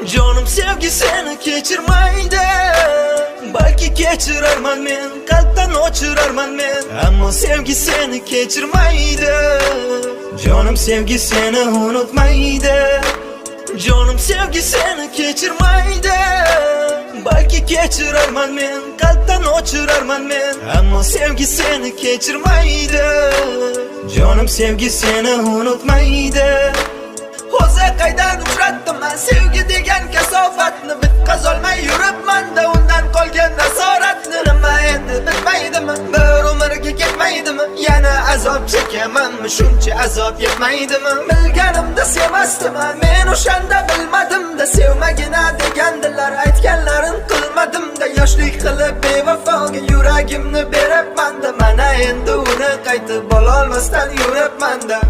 Canım sevgi seni kechirmaydi. Balki kechirarman men, qalbdan o'chirarman men, ammo sevgi seni kechirmaydi. Canım sevgi seni unutmaydi. Canım sevgi seni kechirmaydi. Balki kechirarman men, qalbdan o'chirarman men, ammo sevgi seni kechirmaydi. Canım sevgi seni unutmaydi. O'zi qaydan uchratdim men sevgi degan kasofatni, bitkazolmay yuribman-da undan qolgan nasoratni. Nima endi bitmaydimi, bir umrga ketmaydimi, yana azob chekamanmi, shuncha azob yetmaydimi? Bilganimda sevmasdim men, o'shanda bilmadim-da, sevmagina degandilar, aytganlarin qilmadim-da, yoshlik qilib bevafoga yuragimni beribman-da, mana endi uni qaytib ololmasdan yuribman-da.